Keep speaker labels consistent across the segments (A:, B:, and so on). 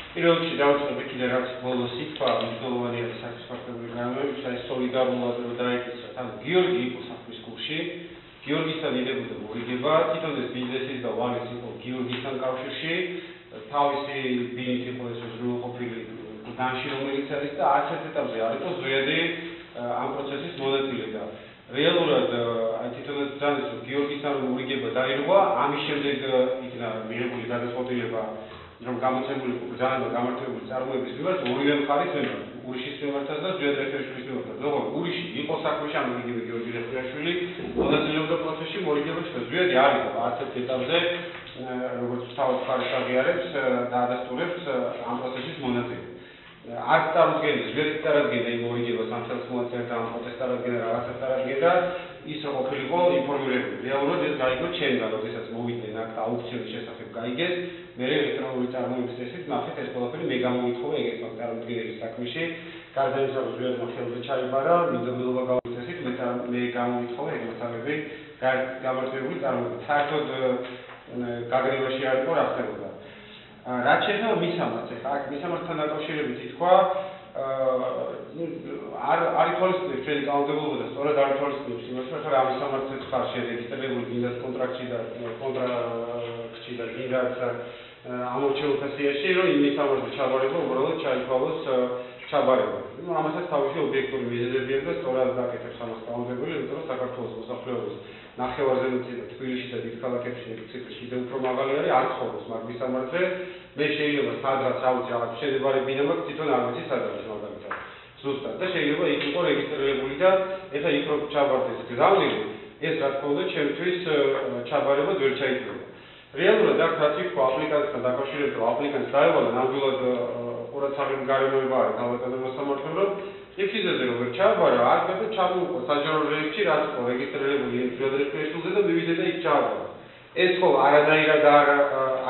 A: პირველ რიგში დავიწყებ კიდე რაც ბოლოს ითქვა მნიშვნელოვანი არის საქმისმართველი განმეორება, ეს სოლიდარულად დაიკისრა. ანუ გიორგი იყო საქმის კურსში, გიორგისთან იდებოდა მორიგება, თვითონ ეს ბიზნესის და ვალის იყო გიორგისთან კავშირში, თავისი ბინით იყო ეს უზრუნველყოფილი გუდანში, რომელიც არის და არც ერთ ეტაპზე არ იყო ზვიადი ამ პროცესის მონაწილე და რეალურად აი თვითონაც ძალის რომ გიორგისთან მორიგება დაირღვა, ამის შემდეგ იქნა მიღებული გადაწყვეტილება რომ გამოცემული ძალიან გამარტივებული წარმოების მიმართ ორივე მხარის მიმართ, ურიშის მიმართაც და ზვიად რეფერიშვილის მიმართ. როგორ ურიში იყო საქმეში, ანუ იგივე გიორგი რეფერიშვილი მონაწილეობდა პროცესში, მორიგებაში და ზვიადი არ იყო არც ერთ ეტაპზე, როგორც თავად მხარის აღიარებს და ადასტურებს ამ პროცესის მონაწილე. არც წარმოდგენა, ზვიადი წარადგენა იმ მორიგებას ამ ხელს მოაწერდა ამ პროტესტს წარადგენა რაღაცას წარადგენდა, ის რო ყოფილიყო ინფორმირებული. რეალურად ეს გაიგო ჩემგან, როდესაც მოვიდნენ აქ აუქციონის შესახებ გაიგეს, მე ელექტრონული წარმოების წესით ნახეთ ეს ყველაფერი მე გამოვითხოვე ეგეთ წარმოდგენების საქმეში, გარდა იმისა რომ ზვიადმა ხელზე ჩაიბარა, მინდობილობა გავიწესით, მე გამოვითხოვე ეგ მასალები გამარტივებული წარმოებით. საერთოდ გაგრევაში არ იყო რა ხდებოდა. რაც შეეხება მისამართს, ახლა აქ მისამართთან დაკავშირებით ითქვა არ ითვალისწინებს ჩვენი კანონმდებლობა და სწორად არ ითვალისწინებს იმას, რომ ახლა მისამართს ხარ შერეგისტრირებული გინდათ კონტრაქტში და გინდათ ამორჩეულთა სიაში, რომ იმ მისამართზე ჩაბარება უბრალოდ ჩაითვალოს ჩაბარება. ამასაც თავისი ობიექტური მიზეზები აქვს და სწორად დაკეთებს ამას კანონმდებელი, იმიტომ რომ საქართველოს მოსახლეობის ნახევარზე მეტი თბილისში და დიდ ქალაქებში ციკლი კიდევ უფრო მაღალი არის, არ ცხოვრობს მაგ მისამართზე. მე შეიძლება სადღაც ავუცი რაღაც შედებარებინა მაქვს, თვითონ არ ვიცი სადღაც მაგალითად. ზუსტად და შეიძლება იქ იყო რეგისტრირებული და ეხლა იქ რო ჩაბარდეს გზავნილი, ეს რა თქმა უნდა ჩემთვის ჩაბარება ვერ ჩაიწერა. რეალურად აქ რაც იქ აპლიკანტთან დაკავშირებით, რომ აპლიკანტს დაევალა ნამდვილად ყურადსაღები გარემოება არის თავდადებული მოსამართლემ, რომ ფიქსიზეზე რომ ვერ ჩააბარა, არ გეტყვი ჩამოუყო საჯარო რეესტრში, რაც იყო რეგისტრირებული ინფრადრესტურაზე და მივიდე და იქ ჩააბარა. ეს ხო არანაირად არ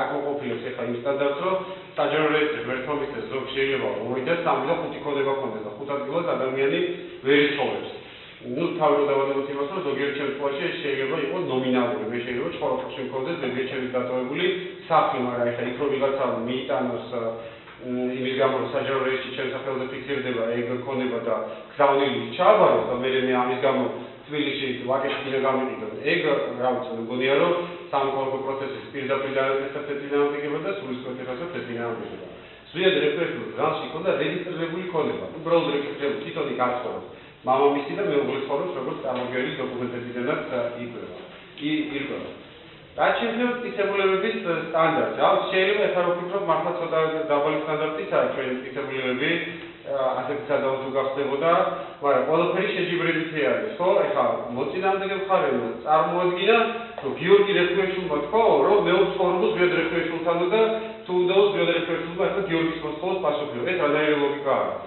A: აკმაყოფილებს ახლა იმ სტანდარტს, რომ საჯარო რეესტრი ვერთმომისეს ზოგ შეიძლება 2 და 3 და 5 კოდება ქონდეს და 5 ადგილას ადამიანი ვერ იცხოვრებს. ну თავი დავადებოთ იმას, რომ ზოგიერთ შემთხვევაში ეს შეიძლება იყოს ნომინალური, მე შეიძლება ცხოვრობებში მქონდეს ზოგიერთ შემთხვევაში დატოვებული სახლი, მაგრამ ახლა იქ რომ ვიღაცა მიიტანოს იმის გამო რომ საჯარო რეესტრი ჩემს სახელზე ფიქსირდება ეგ ქონება და გზავნილი ჩააბაროს და მე ამის გამო თბილისში ვაკეში კიდე გამიყიდო. ეგ რა ვიცი, მგონია რომ სამხარდო პროცესის პირდაპირ დანაკლისად ეწინააღმდეგება და სულისკვეთებასაც ეწინააღმდეგება. ზვიად რეფერენდუმის გზაში ქონდა რეგისტრირებული ქონება. უბრალოდ რეგისტრირებული თვითონ იქ არ ცხოვრობს. მამამისი და მეუღლე ცხოვრობს როგორც წარმოდგენილი დოკუმენტებიდანაც ირკვევა. რაც შეეხება მტკიცებულებების სტანდარტს, შეიძლება ეხლა რო ვფიქრობ, მართლა ცოტა დაბალი სტანდარტიც არის ჩვენი მტკიცებულებები, ასეთი სადავო თუ გახდებოდა, მაგრამ ყველაფერი შეჯიბრებითი არის, ხო? ეხლა მოწინააღმდეგე მხარემ წარმოადგინა, რომ გიორგი რეფერენდუმმა თქვა, რომ მე ვცხოვრობ ზვიად რეფერენდუმთან და თუ უნდა ზვიად რეფერენდუმმა ახლა გიორგის მოსწავლოს პასუხი. ეს რანაირი ლოგიკა არის?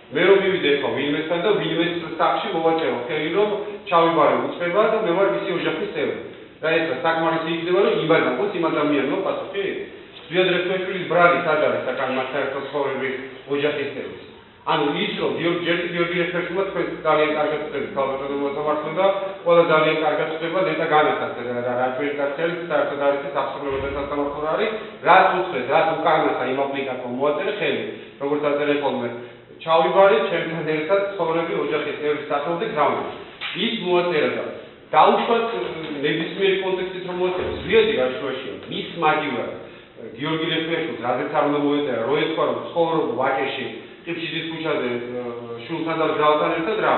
A: მე რომ მივიდე ხო ვინმესთან და ვინმეს სახში მოვაწერო ხელი რომ ჩავიბარე უწყება და მე ვარ მისი ოჯახის წევრი. რა ეს საკმარისი იქნება რომ იმადაკოს იმ ადამიანმა პასუხი? ზვიად რეფერენდუმის ბრალი სად არის საკან მათ საერთოდ ცხოვრების ოჯახის წევრი? ანუ ის რომ გიორგი რეფერენდუმმა თქვენ ძალიან კარგად ხდება თავდადებული მოსამართლე და ყველა ძალიან კარგად ხდება ნეტა განახასდა რა ჩვენი კაცელი საერთოდ არის საფსრულებად სასამართლო არის რაც უცხეს რაც უკანახა იმ აპლიკანტმა მოაწერე ხელი როგორც აწერე ხოლმე ჩავიბარე ჩემთან ერთად ცხოვრები ოჯახის წევრის სახელზე გზავნილი. ის მოაწერა და დაუშვათ ნებისმიერი კონტექსტით რომ მოაწერა ზვიადი გაშუაშია მის მაგივრად გიორგი რეფერენდუმს რაზეც არ უნდა მოეწერა რო ეთქვა რომ ცხოვრობ ვაკეში ყიფშიძის ქუჩაზე შულთან და გზავნილთან ერთად რა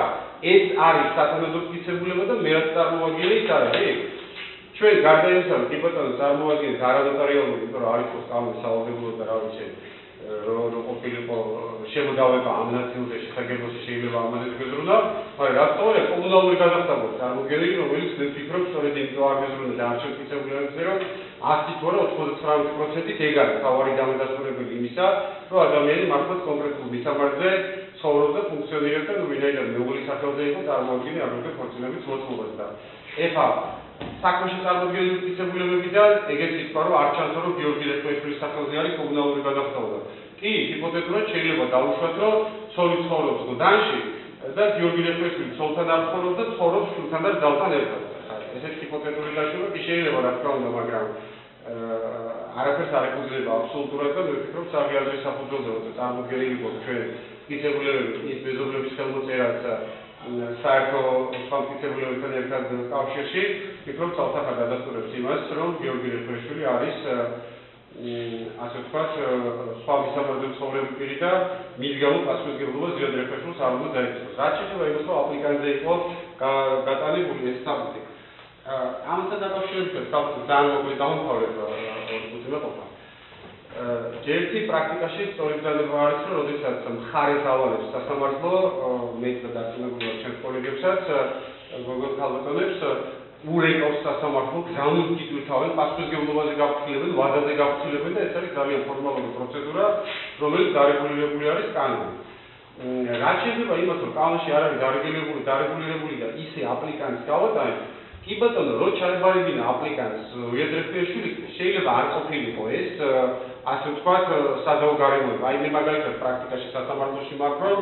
A: ეს არის სათანადო მტკიცებულება და მე რაც წარმოადგენე ის არის ჩვენ გარდა იმისა რომ ტიპატონს წარმოადგენს არანოტარიალური იმიტომ რომ არის ხო სწავლის სავალდებულო და რა ვიცი რომ ყოფილიყო შემოდავება ამ ნაციონალურ შესაძლებლობაში შეიძლება ამაზე გეზრუნდა, მაგრამ რა სწორია კომუნალური გადახდაბა წარმოგვიდგენილი, რომელიც მე ვფიქრობ, სწორედ იმიტომ არ გეზრუნდა და არ შევფიქრებულებზე, რომ 100 თუ არა 99%-ით ეგ არის თავარი დამადასტურებელი იმისა, რომ ადამიანი მართლაც კონკრეტულ მისამართზე ცხოვრობს და ფუნქციონირებს და ვინაიდან მეუღლის სახელზე იყო წარმოადგინე აგრეთვე ქორწინების მოწმობას და ეხლა საქმეში წარმოდგენილი მტკიცებულებებიდან ეგეც ითქვა, რომ არ ჩანს, რომ გიორგი რეფერენდუმის სახელზე არის კომუნალური გადახდაბა. კი, ჰიპოთეტურად შეიძლება დაუშვათ, რომ ცოლი ცხოვრობს გუდანში და გიორგი რეფერენდუმი ცოლთან არ ცხოვრობს და ცხოვრობს შვილთან და ძალთან ერთად. ესეც ჰიპოთეტური გაშვება კი შეიძლება რა თქმა უნდა, მაგრამ არაფერს არ ეკუთვნება აბსოლუტურად და მე ვფიქრობ საგიაზრის საფუძველზე როცა წარმოდგენილი იყო ჩვენ მტკიცებულებები ის მეზობლების ხელმოწერაც საერთო სხვა მტკიცებულებებთან ერთად კავშირში ვფიქრობ ცალსახად ადასტურებს იმას რომ გიორგი რექვეშვილი არის ასე ვთქვათ სხვა მისამართი ცხოვრების პირი და მის გამო პასუხისმგებლობა ზიად რექვეშვილს არ უნდა დაეწოს. რაც შეეხება იმას რომ აპლიკანტზე იყო გატანებული ეს საბუთი ამასთან დაკავშირებით თავის ძალიან მოკლე დავამთავრებ უზრუნველყოფა. ერთი პრაქტიკაში სწორი ძალება არის რომ როდესაც მხარეს ავალებს სასამართლო მე და დაწინებულია ჩემს კოლეგებსაც გოგო ქალბატონებს ურეკავს სასამართლო გზავნილ მტკიცებულებთან პასუხისმგებლობაზე გაფრთხილებენ, ვადაზე გაფრთხილებენ და ეს არის ძალიან ფორმალური პროცედურა, რომელიც დარეგულირებული არის კანონით. რაც შეეხება იმას, რომ კანონში არ არის დარეგულირებული და ისე აპლიკანტს გავატანებს, კი ბატონო, რო ჩაებარებინა აპლიკანტს ზვიად რექვეშვილი, შეიძლება არ ყოფილიყო ეს, ასე ვთქვათ, სადაო გარემოება. აი მე მაგალითად პრაქტიკაში სასამართლოში მაქვს, რომ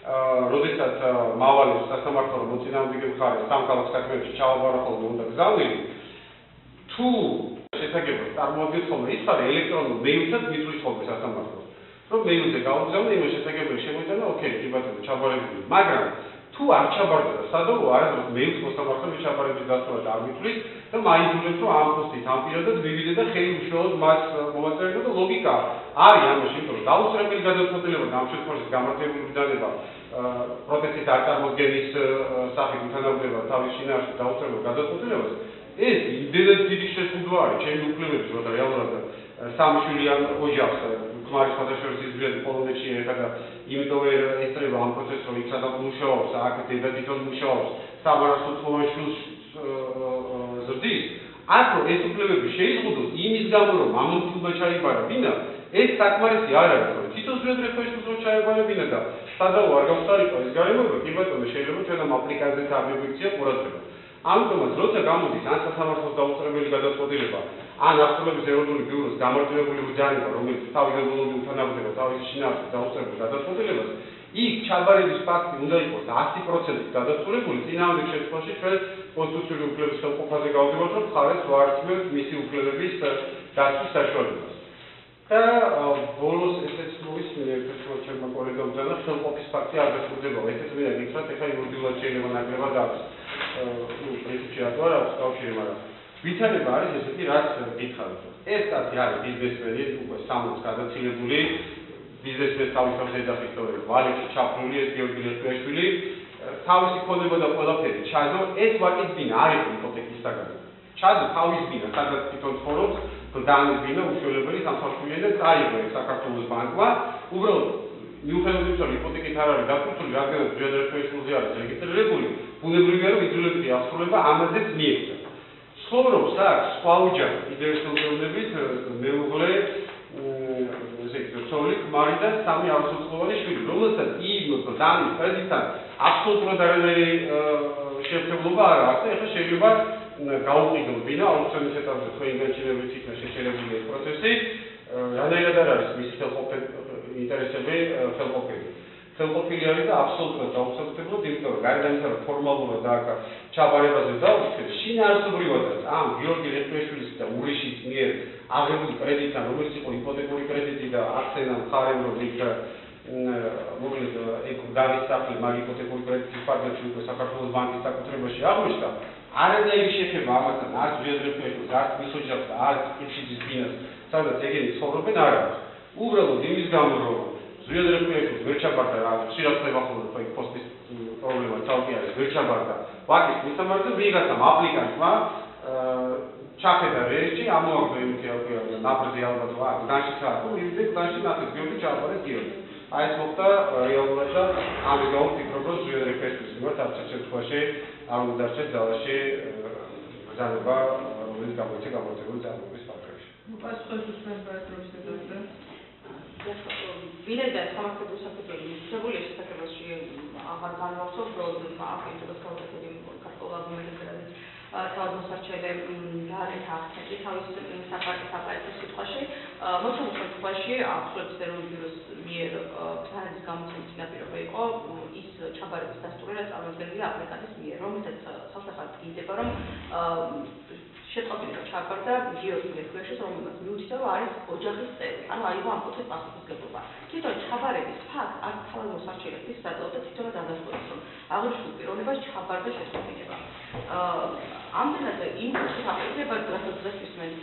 A: როდესაც მავალებს სასამართლო მოწინააღმდეგე მხარე სამკალათო საქმეებში ჩავაბარახო უნდა გზავნილი, თუ შესაძლებლად წარმოადგენს ხოლმე ის არის ელექტრონულ მეილსაც მიწვის ხოლმე სასამართლოს. რომ მეილზე გავგზავნე, იმას შესაძლებელი შემოიტანა, ოკეი, კი ბატონო, ჩაბარებული. მაგრამ თუ არ ჩაბარდა და სადაო არადროს მეილს მოსამართლე ჩაბარების დაცვა და არ მიწვის და მაინდულებს რომ ამ პოსტით ამ პირადად მივიდე და ხელი უშუალოდ მას მოვაწერე და ლოგიკა არის ამაში, იმიტომ რომ დაუსწრებელი გადაწყვეტილება და ამ შემთხვევაში გამართებული ბრძანება პროტესტის არ წარმოქმნის სახით უთანაბრდება თავის შინაარსში დაუსწრებელ გადაწყვეტილებას ეს იმდენად დიდი შეზღუდვა არის ჩემი უფლებების რომ რეალურად სამშვილიან ოჯახს ქმარი სხვადასხვა ზრდილი პოლონეთში ერთა და იმიტომ ესწრება ამ პროცესს რომ იქ სადაც მუშაობს აქ დედა თვითონ მუშაობს სამარასოთხოვან შვილს ზრდის აქ რომ ეს უფლებები შეიზღუდოს იმის გამო რომ ამონტულმა ჩაიბარა ბინა ეს საკმარისი არ არის რომ თვითონ ზრდ რეფერენდუმს რო ჩაებარებინა და სადაო არ გავხსარიყო ეს გარემოება კი ბატონო შეიძლება ჩვენ ამ აპლიკაციაზე დამიგვიქცია ყურადღება ამიტომაც როცა გამოდის ან სასამართლოს დაუსწრებელი გადაწყვეტილება ან ახალების ეროვნული ბიუროს გამარჯვებული ბრძანება რომელიც თავიდან ბოლომდე უთანაბრდება თავის შინაარსის დაუსწრებელ გადაწყვეტილებას იქ ჩაბარების ფაქტი უნდა იყოს 100% გადაწყვეტილი წინააღმდეგ შემთხვევაში ჩვენ კონსტიტუციური უფლების ხელყოფაზე გავდივართ რომ მხარეს ვაერთმევთ მისი უფლებების დაცვის საშუალებას და ბოლოს ესეც მოვისმინე ერთ-ერთმა ჩემმა კოლეგამ და ხელყოფის ფაქტი არ დასწრდება ესეც მე გითხრათ ეხლა იურიდიულად შეიძლება ნაკლებად აქვს პრინციპში რატო არ აქვს კავშირი მაგრამ ვითარება არის ესეთი რაც გითხარით ეს კაცი არის ბიზნესმენი უკვე 60 გადაცილებული ბიზნესმენის თავისთავად ეძახის ვალებში ჩაფრული ეს გიორგი რექვეშვილი თავისი ქონება და ყველაფერი ჩადო ეს ვაკისბინა არის იპოთეკის საგანი ჩადო თავის ბინა სადაც თვითონ ცხოვრობს დანის ბინა უშუალებელი სამსახურიანი და წაიღო საქართველოს ბანკმა უბრალოდ მიუხედავად იმისა რომ იპოთეკით არ არის დაკუთული რადგანაც გიორგი რექვეშვილზე არის რეგისტრირებული ბუნებრივია რომ იძულებითი ასრულება ამაზეც მიეცა ცხოვრობს აქ სხვა ოჯახი იდეოლოგიებით მეუღლე ცოლი ქმარი და სამი არასრულწლოვანი შვილი რომელსაც იმ დანის პრეზიდენტთან აბსოლუტურად არანაირი შეფერილობა არ აქვს და ეხლა შეიძლება გაუყიდო ბინა აუქციონის ეტაპზე თქვენი განჩინებით იქნა შეჩერებული ეს პროცესი რანაირად არ არის მისი ინტერესები ხელყოფილი არის და აბსოლუტურად დაუსახელებლად იმიტომ რომ გარდა იმისა რომ ფორმალურად და აქ ჩაბარებაზე დავიქცეთ შინაარსობრივადაც ამ გიორგი რექვეშვილის და ურიშის მიერ აღებული კრედიტთან რომელიც იყო იპოთეკური კრედიტი და აქცენა მხარემ რომ იქ მოკლედ ეგ განისახი მაგ იპოთეკური კრედიტის ფარგლებში უკვე საქართველოს ბანკის საკუთრებაში აღმოჩნდა არანაირი შეხება ამასთან არც გიორგი რექვეშვილს არც მის ოჯახს და არც კითხვის ბინას სადაც ეგენი ცხოვრობენ არ არის უბრალოდ იმის გამო რომ ზვიად რექვეშვილს ვერ ჩაბარდა რა ხშირად ხდება ხოლმე პოსტის პრობლემა თავი არის ვერ ჩაბარდა ვაკის მისამართზე ვიღაცამ აპლიკანტმა ჩახედა რეესტრი ამოაგდო იმითი ნაბრზე ალბათ ვარ განში ჩააყო მივიდე განში ნახეთ გიორგი ჩააბარეს გიორგი აი ეს მოხდა რეალურად და ამის გამო ვფიქრობ რომ ზვიად რექვეშვილს მიმართ არც შემთხვევაში არ უნდა დარჩეს ძალაში ბრძანება რომელიც გამოიწვია გამარჯვებული ძალების ფაქტორში
B: პასუხის უსმენად პროცედურაზე
C: ვინაიდან სამართლებრივ საფუძველი მიღებული შესაძლებლობაში აღარ განვახსოვ პრობლემ აკეთებს თავდაცვები ქართულ აგმენტებად თავად მოსარჩელე გარეთ ახცენტი თავის საპარტიო სიტყვაში მოწმობის შემთხვევაში აბსოლუტურად ეროვნულ ბიუროს მიერ ფარადის გამოცემის წინაპირობა იყო ის ჩაბარების დასტური რაც წარმოადგენილია აპლიკანტის მიერ რომელსაც სასახად გინდება რომ შეტყობილი რომ ჩაბარდა გიორგი ლეხვიაშვილს, რომელმაც მიუთითა, რომ არის ოჯახის წევრი, ანუ აიღო ამ კუთხით პასუხისმგებლობა. თვითონ ჩაბარების ფაქტ აქ თავად მოსარჩელებს სადავო და თვითონაც ადასტურებს, რომ აღნიშნულ პიროვნებას ჩაბარდა შეტყობინება. ამდენად იმ კუთხით აპირება, რასაც დღეს ვისმენთ,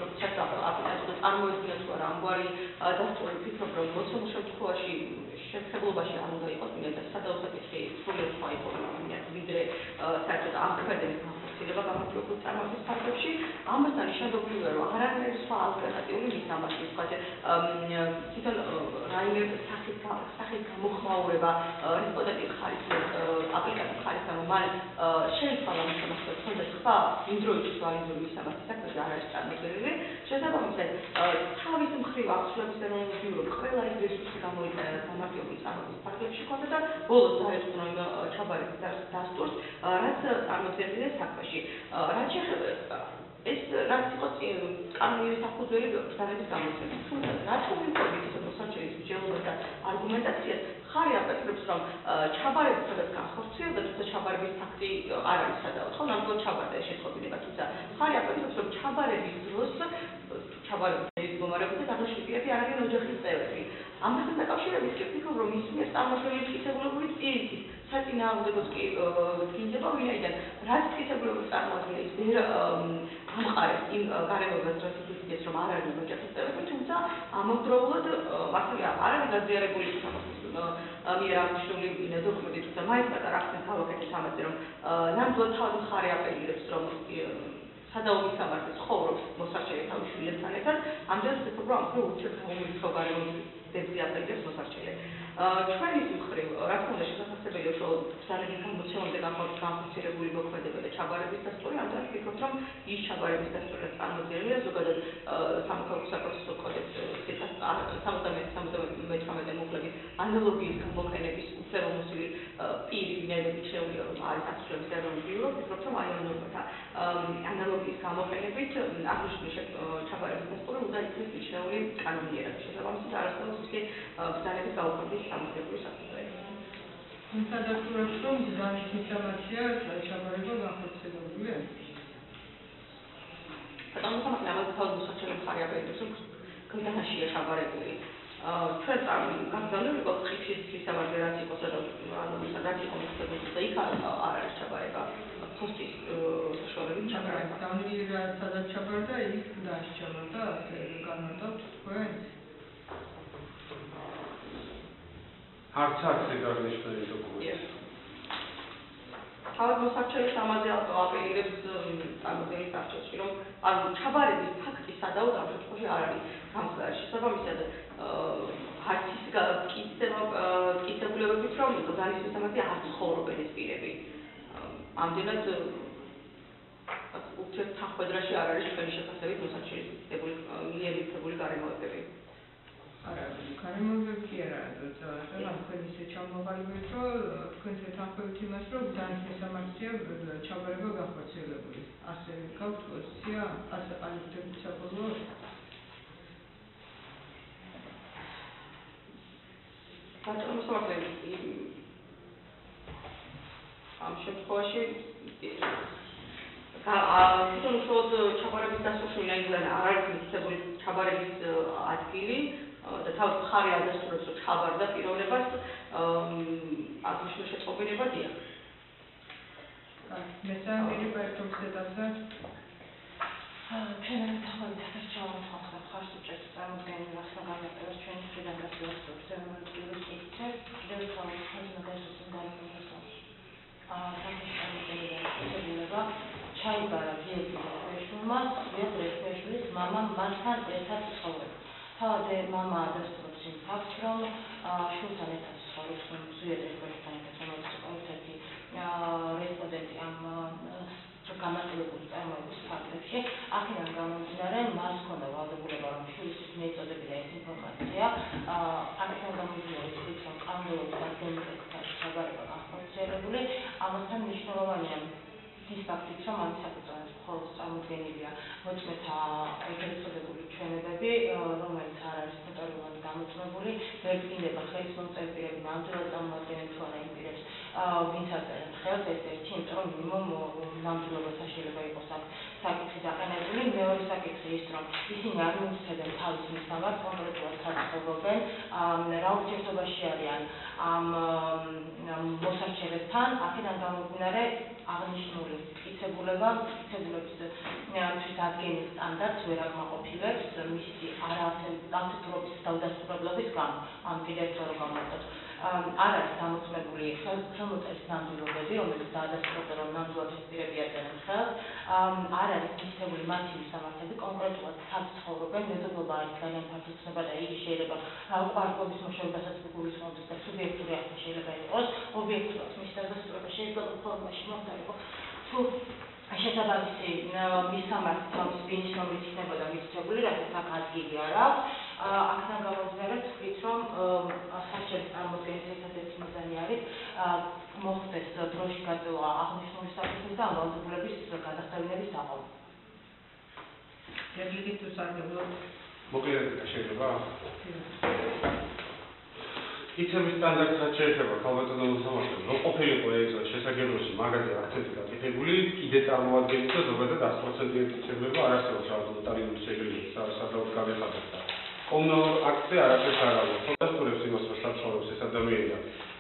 C: როდესაც აპლიკაცია წარმოედგინა თუ არა ამგვარი დასტური, ვფიქრობ, რომ მოცემულ შემთხვევაში შესაძლებლობაში არ უნდა იყოს, ვინაიდან სადავო საკითხი სრულიად სხვა იყო, ვიდრე საერთოდ ამ ქმედების განხორციელება გამოწვეულ წარმოების ფაქტებში. ამასთან ნიშანდობლივია, რომ არანაირი სხვა ალტერნატიული მისამართი, ვთქვათ, თვითონ რაიმე სახით გამოხმაურება რესპონდენტის ხარისხის აპლიკაციის ხარისხთან, რომ მან შეიცვალა მისამართი, თუნდაც სხვა იმ დროისთვის ვალიდური მისამართი საქმეზე არ არის წარმოდგენილი. შესაბამისად, თავის მხრივ აღსრულების ეროვნულ ბიურომ ყველა ის რესურსი გამოიყენა სამართლიანი წარმოების ფაქტებში ქონდა და ბოლოს დაეწყო იმ ჩაბარების დასტურს, რაც წარმოდგენილია საქმეში. რაც შეეხება ეს რაც იყო კანონური საფუძველი ბრძანების გამოცემა. თუმცა რაც მომიყვებით ეს მოსარჩელის მსჯელობას და არგუმენტაციას ხარი აპეტრებს, რომ ჩაბარების სადაც განხორციელდა, თუმცა ჩაბარების ფაქტი არ არის სადავო, ხო, ნამდვილად ჩაბარდა ეს შეტყობინება, თუმცა ხარი აპეტრებს, რომ ჩაბარების დროს ჩაბარების მდგომარეობისას აღნიშნული პირები არ არიან ოჯახის წევრები. ამასთან დაკავშირებით კი ვფიქრობ, რომ ის მიერ წარმოშობილი მტკიცებულებები პირიქით საწინააღმდეგოს კი დგინდება, ვინაიდან რაც მტკიცებულებები წარმოადგენს ვერ ამყარებს იმ გარემოებას, რაც ითვლის, რომ არ არიან ოჯახის წევრები, თუმცა ამავდროულად მასე არ არის გაზიარებული სამართლის მიერ აღნიშნული დოკუმენტი, თუმცა მაინც პატარა ახსენს გავაკეთეთ ამაზე, რომ ნამდვილად თავად მხარე აპელირებს, რომ სადავო მისამართი ცხოვრობს მოსარჩელი თავის შვილებთან ერთად, ამდენად ვფიქრობ, რომ ამხრივ ურთიერთდამოკიდებულება გარემოებებზე აპელირებს მოსარჩელი. ჩვენის მხრივ, რა თქმა უნდა, შესაძლებელია უშუალოდ ბრძანების გამოცემამდე განხორციელებული მოქმედება და ჩაბარების დასტური, ამდენად ვფიქრობ, რომ ის ჩაბარების დასტური, რაც წარმოდგენილია ზოგადად სამოქალაქო საპროცესო კოდექსის 73-73 მუხლების ანალოგიის გამოყენების უფლებამოსილი პირი, ვინაიდან მიჩნეულია, რომ არის აღსრულების ეროვნულ ბიურო, ვფიქრობ, რომ აი ამ ნორმათა ანალოგიის გამოყენებით აღნიშნული ჩაბარების დასტური უნდა იქნეს მიჩნეული კანონიერად. შესაბამისად, არასდროს ისე ბრძანების გაუქმების სამართლებრივი საფუძველი.
B: თუმცა დასტურებს, რომ ბრძანის მისამართია ჩაბარება განხორციელებულია.
C: ბატონო სამართლე ამაზე თავად მოსარჩელი მხარე აპელირებს, რომ გზანაშია ჩაბარებული. ჩვენ გაგზავნილი იყო ხიფშის მისამართი, რაც იყო რაც იყო მოხდებული და იქ არ არის ჩაბარება. ფოსტის საშუალებით ჩაბარება.
B: გზავნილი სადაც ჩაბარდა, იქ დასჩაბარდა, ასე განმარტავთ თქვენ?
A: არც ეს აღნიშნული დოკუმენტი.
C: თავად მოსარჩელის ამაზე აპელირებს წარმოდგენის არჩევში, რომ ანუ ჩაბარების ფაქტი სადავოდ ამ შემთხვევაში არ არის გამხდარი. შესაბამისად, არც ის მტკიცებულებებით, რომ ბრძანის მისამართი არ ცხოვრობენ ეს პირები. ამდენად ურთიერთთანხმედრაში არ არის ჩვენი შესაძლებლობით მოსარჩელის მიერ მიღებული გარემოებები.
B: არა, გარემოებები კი არა, მაგრამ თქვენ ისე ჩამოყალიბეთ, რომ თქვენ შეთანხმებით იმას, რომ ბრძანის მისამართია ჩაბარება განხორციელებული. ასე გაქვთ პოზიცია, ასე ყალიბდებით საბოლოოდ?
C: ბატონო მოსამართლე, ამ შემთხვევაში თვითონ უშუალოდ ჩაბარების დასტურში ვინაიდან არ არის მითითებული ჩაბარების ადგილი და თავის მხარე ადასტურებს, რომ ჩაბარდა პიროვნებას აღნიშნული შეტყობინება დიახ.
B: მესამე პატრონის ეტაპზე
D: ჩვენ თავად ჩავახალხავთ ხარს უჭერს წარმოდგენილ ახალგაზრდებს ჩვენი მხრიდან გასულებს ეროვნულ კითხვებს კიდევ თავად მაგალითად განმეორდა. წარმოდგენილება ჩაიბარა გიორგი ლეხვიაშვილმა, გიორგი ლეხვიაშვილის მამამ მასთან ერთად ცხოვრობს. თავად მამა ადასტურებს იმ ფაქტს, რომ შვილთან ერთად ცხოვრობს, ზვიად ლეხვიაშვილთან ერთად, რომელიც იყო ერთ-ერთი რესპონდენტი ამ გამარტივებული წარმოების ფაქტებში. აქედან გამომდინარე, მას ჰქონდა ვალდებულება, რომ შვილისთვის მიეწოდებინა ეს ინფორმაცია. აქედან გამომდინარე, რომ კანონმდებლობის დადგენილებთან ჩაბარება განხორციელებული. ამასთან მნიშვნელოვანია ის ფაქტიც, რომ ამის საფუძველზე მხოლოდ წარმოდგენილია მოწმეთა ეგრეთ წოდებული ჩვენებები, რომელიც არ არის ნოტარიულად გამოწმებული. ვერ წინდება ხელისმომწერი პირები, ნამდვილად წარმოადგენენ თუ არა იმ პირებს, ვინც აწერენ ხერხს ერთ-ერთი, იმიტომ რომ მინიმუმ ნამდვილობასა შეიძლება იყოს აქ საკითხი დაყენებული. მეორე საკითხი ის, რომ ისინი არ მიუხედავენ თავის მისამართს, კონკრეტულად საცხოვრობენ, რა ურთიერთობაში არიან ამ მოსარჩევესთან, აქედან გამომდინარე აღნიშნული მტკიცებულების ადგენის სტანდარტს ვერ აკმაყოფილებს მისი არაავთენტურობის დაუდასტურებლობის გამო. კიდევ ერთხელ რომ გამოვხატოთ, არ არის დამოწმებული ხელმოწერის ნამდვილობები, რომელიც დაადასტურებდა, რომ ნამდვილად ეს პირები აწერენ ხელს, არ არის მტკიცებული მათი მისამართები, კონკრეტულად სად ცხოვრობენ, მეზობლობა არის ძალიან ფართო ცნება და იგი შეიძლება კვარტობის მოშორებასაც გულისხმობს და სუბიექტური ახლა შეიძლება იყოს, ობიექტურად მისი დადასტურება შეიძლება ფორმაში მომხდარიყო. თუ შესაბამისი მისამართი თავის ბინის ნომრით იქნებოდა მითითებული, რასაც აქ ადგილი არ აქვს, აქედან გამომდინარე ვთქვით, რომ საჩელის წარმოდგენის ერთადერთი მიზანი არის მოხდეს დროში გაწევა აღნიშნული საკითხის და ვალდებულების გადახდევინების დაყოლა.
B: Replică tu s-a
A: მოკლედ შეიძლება? იცების სტანდარტსაც შეიძლება ქალბატონო მოსამართლე, რომ ყოფილიყო ეს შესაძლებლობაში მაგაზე აქცენტი გაკეთებული, კიდე წარმოადგენს და ზოგადად 100%-იანი მტკიცებულება არ არსებობს რაღაც ნოტარიული შეიძლება სადღაც გადახადოს და კომუნალურ აქტზე არაფერს არ აქვს. ფოტოსტურებს იმას რომ საცხოვრებს ეს ადამიანი და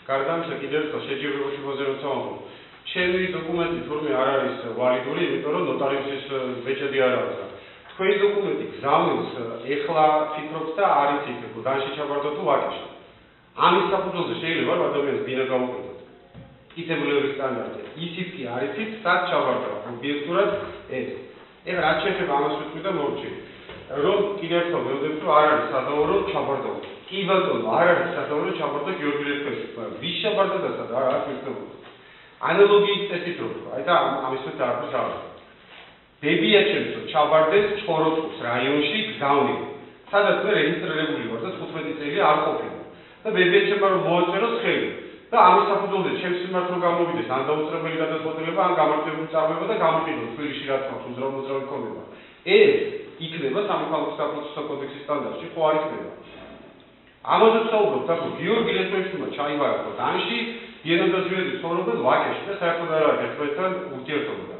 A: გარდა ამისა კიდევ ერთხელ შეჯიბრებაში მოზე როცა ვამბობ, ჩემი დოკუმენტი თურმე არ არის ვალიდური, იმიტომ რომ ნოტარიუსის ბეჭედი არ აქვს. თქვენი დოკუმენტი გზავნილს ეხლა ფიქრობს და არ იცით განში ჩაბარდო თუ ვაკეში. ამის საფუძველზე შეიძლება რომ ადამიანს ბინა გაუყიდოთ. მტკიცებულების სტანდარტი. ისიც კი არ იცით, სად ჩაბარდო ობიექტურად ეს. ეხლა რაც შეიძლება ამას ვიტყვი და მოვჭი. რომ კიდევ ერთხელ მევდები რომ არ არის სადავო ჩაბარდო. კი ბატონო, არ არის სადავო ჩაბარდო გიორგი ლეფეში. ვის ჩაბარდო და სადა არ მიხდება. ანალოგიის წესით რო ვთქვა, აი და ამის მე დაარქვეს რა. დებია ჩემს ჩაბარდეს ჩოროწყუს რაიონში გზავნილი. სადაც მე რეგისტრირებული ვარ და 15 წელი არ ყოფილი. და დებია ჩემმა რომ მოაწეროს ხელი. და ამის საფუძველზე ჩემს მიმართ რომ გამოვიდეს ან დაუწყებელი გადაწყვეტილება, ან გამარჯვებული წარმოება და გამიყიდოს თბილისში რაც მაქვს უზრუნველყოფილი ქონება. ეს იქნება სამოქალაქო საპროცესო კოდექსის სტანდარტში, ხო არ იქნება. ამაზე ვსაუბრობთ, ახლა გიორგი ლეფეშვილმა ჩაიბარა დანში, დიენა ჟილედი ცხოვრობენ ვაკეში და საერთოდ არ არის ერთმანეთთან ურთიერთობა.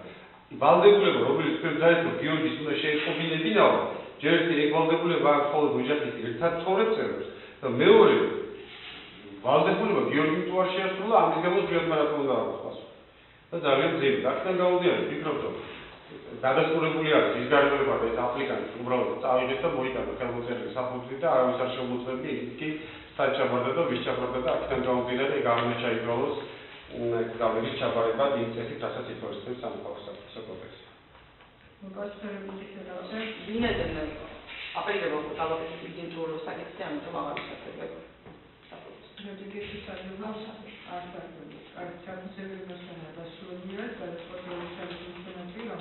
A: ვალდებულება, რომელიც თქვენ დაიწყო გიორგის უნდა შეეწყობინებინაო, ჯერ ერთი ეგ ვალდებულება აქვს ხოლმე ოჯახის ერთად ცხოვრებს წერებს და მეორე ვალდებულება გიორგიმ თუ არ შეასრულა, ამის გამო ძლიერ რა თქმა უნდა აქვს პასუხი. და ძალიან ძლიერ. აქედან გამომდინარე, ვფიქრობ, რომ დადასტურებული არის ის გარემოება და ეს აპლიკანტი უბრალოდ წავიდეს და მოიტანა ხელმოწერილი საფუძვლი და არავის არ შემოწმებია, ის კი სად ჩაბარდა და ვის ჩაბარდა და აქედან გამომდინარე ეგ არ უნდა ჩაიბრალოს გავლენის ჩაბარება იმ წესით, რასაც ითვალისწინებს სამოქალაქო საპროცესო კოდექსი.
B: მოგასწრებული შეთავაზე.
C: ვინაიდან აპელირება კალაპის ბიძინტურო საკითხი, ამიტომ აღარ ვისაუბრებ.
B: Replică tu s-a asta. Ar trebui să ne dasulurile, să le putem să le funcționeze la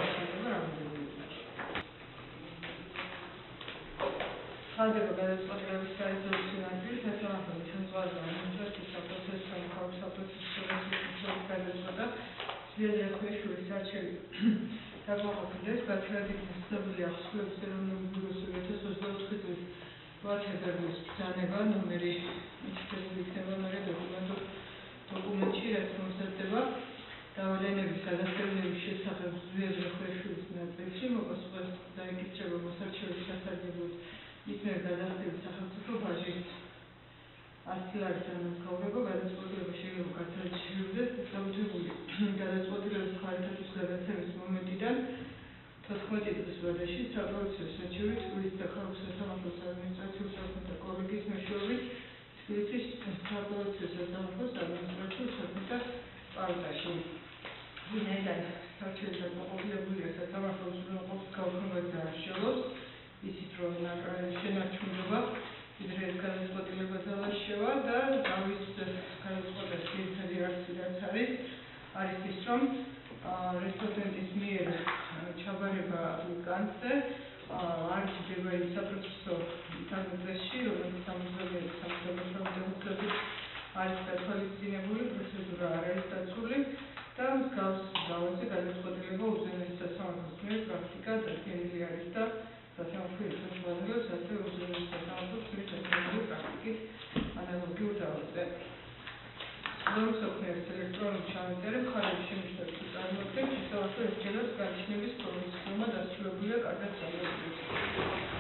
B: ხალხებმა გადაწყვეტილების საერთაშორისო სასამართლოს შემოგვარდა ინტერესის პროცესის სამხალხო პროცესის გადაწყვეტა ზიადრექვეშვილის არჩევი დაკმაყოფილეს გათვალისწინების ცნობილი ახსნების ეროვნული ბიუროს 2024 წლის 8 ფებრუარის ბრძანება ნომერი მითითებული იქნება დოკუმენტში, რაც მოსდევება დავალენების გადასტურების შესახებ ზიადრექვეშვილის ნაწილში მოპასუხეს დაიკისრება მოსარჩევის სასარგებლოდ იქნება გადახდების სახელმწიფო ბაჟით. 100 ლარის განმავლობა გადაწყვეტილება შეიძლება გათვალისწინებდეს დამოუკიდებელი გადაწყვეტილების ქარიტათვის გადაცემის მომენტიდან 14 წლის ვადაში საპროცესო საჩივი თბილისის და ხალხის სასამართლოს ადმინისტრაციულ საქმეთა კოლეგიის მეშვეობით თბილისის საპროცესო სასამართლოს ადმინისტრაციულ საქმეთა პალატაში. ვინაიდან საჩივი დაკმაყოფილებულია სასამართლოს უზრუნველყოფის გაუქმებაზე არ შეძლოს ისიც რომ შენარჩუნება ვიდრე გადაწყვეტილება ძალაშევა და დავის გადაწყვეტილების ძირითადი არცი რაც არის ის რომ რესპონდენტის მიერ ჩაბარება აპლიკანტზე არ ჩდება იმ საპროცესო თანხმობაში, რომელიც სამუშაოების წლებით არის გათვალისწინებული, პროცედურა არ არის დაცული და მსგავს ძალაზე გადაწყვეტილება უზენაეს სასამართლოს მიერ პრაქტიკა დადგენილი არის და სასამართლო ეთნოგრაფიას ასევე უზენაეს სასამართლოს მიერ დადგენილი პრაქტიკით ანალოგიურ ძალაზე. Domnul Socneres, electronul თავი ჩავეწერე, ქალების შემიშტების წარმოადგენს, ისევ ეს ჯერაც განიშნების პროფესიულმა დასრულებულია კარგად წარმოდგენილი.